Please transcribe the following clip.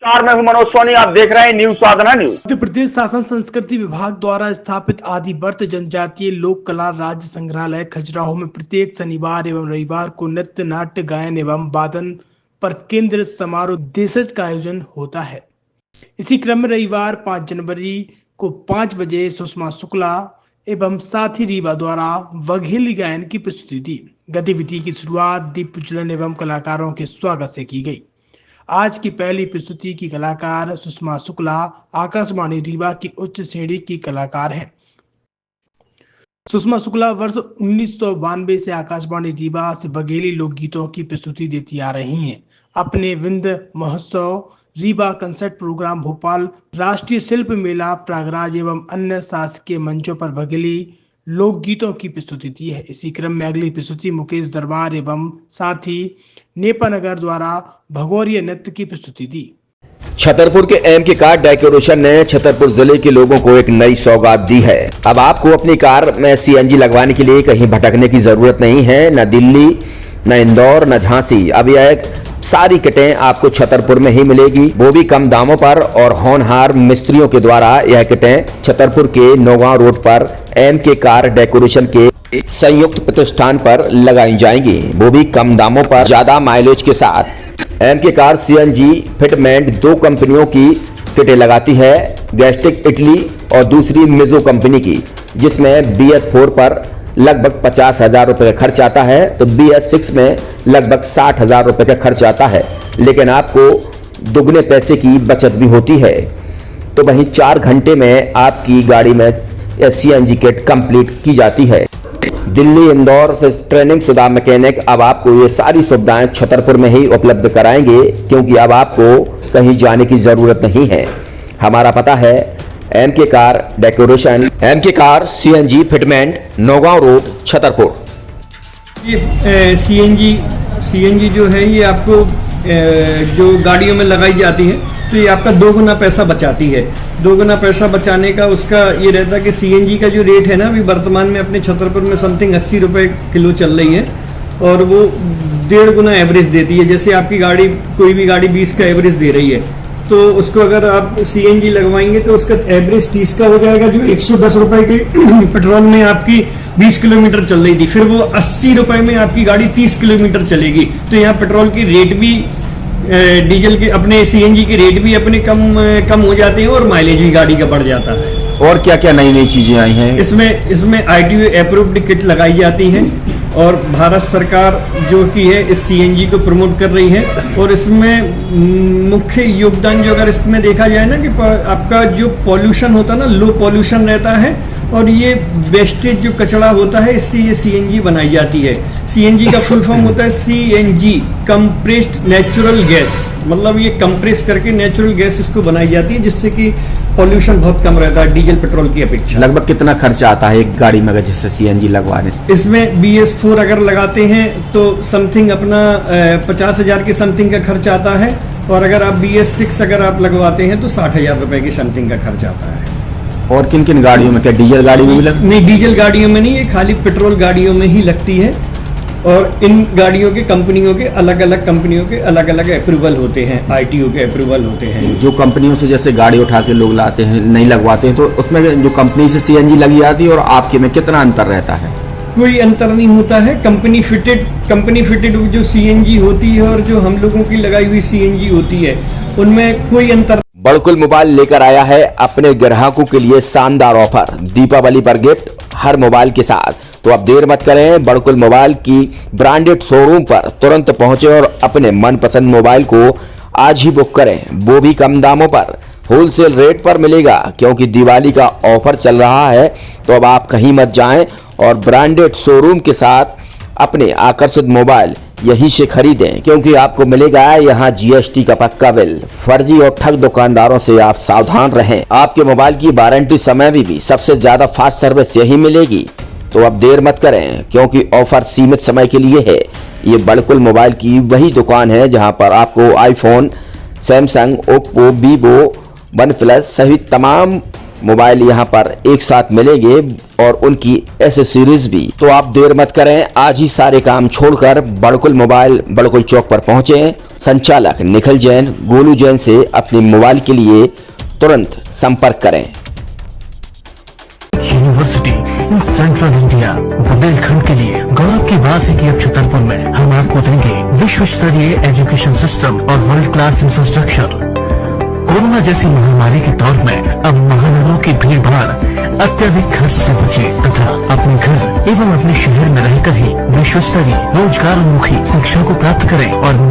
मैं हूं मनोज सोनी, आप देख रहे हैं न्यूज साधना न्यूज। मध्य प्रदेश शासन संस्कृति विभाग द्वारा स्थापित आदिव्रत जनजातीय लोक कला राज्य संग्रहालय खजुराहो में प्रत्येक शनिवार एवं रविवार को नृत्य, नाट्य, गायन एवं वादन पर केंद्रित समारोह देशज का आयोजन होता है। इसी क्रम में रविवार 5 जनवरी को 5 बजे सुषमा शुक्ला एवं साथी रीवा द्वारा वघेली गायन की प्रस्तुति दी। गतिविधि की शुरुआत दीप प्रज्वलन एवं कलाकारों के स्वागत से की गई। आज की पहली प्रस्तुति की कलाकार सुषमा शुक्ला आकाशवाणी रीवा की उच्च श्रेणी की कलाकार हैं। सुषमा शुक्ला वर्ष 1992 से आकाशवाणी रीवा से बघेली लोकगीतों की प्रस्तुति देती आ रही हैं। अपने विंध्य महोत्सव, रीवा कंसर्ट प्रोग्राम, भोपाल राष्ट्रीय शिल्प मेला, प्रयागराज एवं अन्य शासकीय मंचों पर बघेली लोकगीतों की प्रस्तुति दी है। इसी क्रम में अगली प्रस्तुति मुकेश दरबार एवं साथी नेपानगर द्वारा भगोरिया नृत्य की प्रस्तुति दी। छतरपुर के एमके कार डेकोरेशन ने छतरपुर जिले के लोगों को एक नई सौगात दी है। अब आपको अपनी कार में सीएनजी लगवाने के लिए कहीं भटकने की जरूरत नहीं है, न दिल्ली, न इंदौर, न झांसी। अब यह सारी किटें आपको छतरपुर में ही मिलेगी, वो भी कम दामों पर। और होनहार मिस्त्रियों के द्वारा यह किटें छतरपुर के नौगांव रोड पर एमके कार डेकोरेशन के संयुक्त प्रतिष्ठान पर लगाई जाएंगी, वो भी कम दामों पर, ज्यादा माइलेज के साथ। एमके कार सीएनजी फिटमेंट 2 कंपनियों की किटें लगाती है, गैस्टिक इटली और दूसरी मिजो कंपनी की, जिसमें BS4 पर लगभग 50,000 रुपए का खर्च आता है, तो BS6 में लगभग 60,000 रुपए का खर्च आता है। लेकिन आपको दुगने पैसे की बचत भी होती है। तो वहीं 4 घंटे में आपकी गाड़ी में सीएनजी किट कंप्लीट की जाती है। दिल्ली, इंदौर से ट्रेनिंग शुदा मैकेनिक अब आपको ये सारी सुविधाएं छतरपुर में ही उपलब्ध कराएंगे, क्योंकि अब आपको कहीं जाने की जरूरत नहीं है। हमारा पता है MK car decoration, MK car CNG fitment, Naugaon road, Chhatarpur. ये सीएनजी जो है ये आपको जो गाड़ियों में लगाई जाती है, तो ये आपका 2 गुना पैसा बचाती है। 2 गुना पैसा बचाने का उसका ये रहता है कि सीएनजी का जो रेट है ना, अभी वर्तमान में अपने छतरपुर में समथिंग 80 रुपए किलो चल रही है, और वो 1.5 गुना एवरेज देती है। जैसे आपकी गाड़ी, कोई भी गाड़ी 20 का एवरेज दे रही है, तो उसको अगर आप सीएनजी लगवाएंगे तो उसका एवरेज 30 का हो जाएगा, जो 110 रुपए के पेट्रोल में आपकी 20 किलोमीटर चल रही थी, फिर वो 80 रुपए में आपकी गाड़ी 30 किलोमीटर चलेगी। तो यहाँ पेट्रोल की रेट भी, डीजल के, अपने सीएनजी के रेट भी अपने कम हो जाते हैं, और माइलेज भी गाड़ी का बढ़ जाता है। और क्या क्या नई नई चीजें आई हैं? इसमें ITO अप्रूव्ड किट लगाई जाती है, और भारत सरकार जो कि है इस सीएनजी को प्रमोट कर रही है। और इसमें मुख्य योगदान जो अगर इसमें देखा जाए ना, कि आपका जो पॉल्यूशन होता है ना, लो पॉल्यूशन रहता है, और ये वेस्टेज जो कचरा होता है, इससे ये सीएनजी बनाई जाती है। सीएनजी का फुल फॉर्म होता है CNG, कंप्रेस्ड नेचुरल गैस, मतलब ये कंप्रेस करके नेचुरल गैस इसको बनाई जाती है, जिससे कि पॉल्यूशन बहुत कम रहता है डीजल पेट्रोल की अपेक्षा। लगभग कितना खर्चा आता है एक गाड़ी में अगर जैसे सीएनजी लगवाने? इसमें BS4 अगर लगाते हैं तो समथिंग अपना 50,000 के समथिंग का खर्च आता है, और अगर आप BS6 अगर आप लगवाते हैं तो 60,000 रुपए की समथिंग का खर्च आता है। और किन किन गाड़ियों में? क्या डीजल गाड़ी में भी नहीं, डीजल गाड़ियों में नहीं, ये खाली पेट्रोल गाड़ियों में ही लगती है। और इन गाड़ियों के कंपनियों के अलग अलग अप्रूवल होते हैं, ITO के अप्रूवल होते हैं। जो कंपनियों से जैसे गाड़ी उठा के लोग लाते हैं, नहीं लगवाते हैं, तो उसमें जो कंपनी से सीएनजी लगी जाती है और आपके में कितना अंतर रहता है? कोई अंतर नहीं होता है। कंपनी फिटेड जो सीएनजी होती है और जो हम लोगों की लगाई हुई सीएनजी होती है, उनमें कोई अंतर। बड़कुल मोबाइल लेकर आया है अपने ग्राहकों के लिए शानदार ऑफर, दीपावली पर गिफ्ट हर मोबाइल के साथ। तो अब देर मत करें, बड़कुल मोबाइल की ब्रांडेड शोरूम पर तुरंत पहुंचे और अपने मनपसंद मोबाइल को आज ही बुक करें, वो भी कम दामों पर, होलसेल रेट पर मिलेगा, क्योंकि दिवाली का ऑफर चल रहा है। तो अब आप कहीं मत जाएं और ब्रांडेड शोरूम के साथ अपने आकर्षित मोबाइल यहीं से खरीदें, क्योंकि आपको मिलेगा यहाँ GST का पक्का बिल। फर्जी और ठग दुकानदारों से आप सावधान रहें। आपके मोबाइल की वारंटी समय में भी सबसे ज्यादा फास्ट सर्विस यही मिलेगी। तो अब देर मत करें, क्योंकि ऑफर सीमित समय के लिए है। ये बड़कुल मोबाइल की वही दुकान है जहां पर आपको iPhone, Samsung, Oppo, Vivo, OnePlus सहित तमाम मोबाइल यहाँ पर एक साथ मिलेंगे, और उनकी एसेसरीज भी। तो आप देर मत करें, आज ही सारे काम छोड़कर बड़कुल मोबाइल बड़कुल चौक पर पहुंचे संचालक निखिल जैन, गोलू जैन से अपने मोबाइल के लिए तुरंत संपर्क करें। University in central India Bundelkhand के लिए गौरव की बात है कि अब छतरपुर में हम आपको देंगे विश्व स्तरीय एजुकेशन सिस्टम और वर्ल्ड क्लास इंफ्रास्ट्रक्चर। कोरोना जैसी महामारी के दौर में अब महानगरों की भीड़ भाड़ अत्यधिक खर्च से बचे तथा अपने घर एवं अपने शहर में रहकर ही विश्व स्तरीय रोजगार उन्मुखी शिक्षा को प्राप्त करें और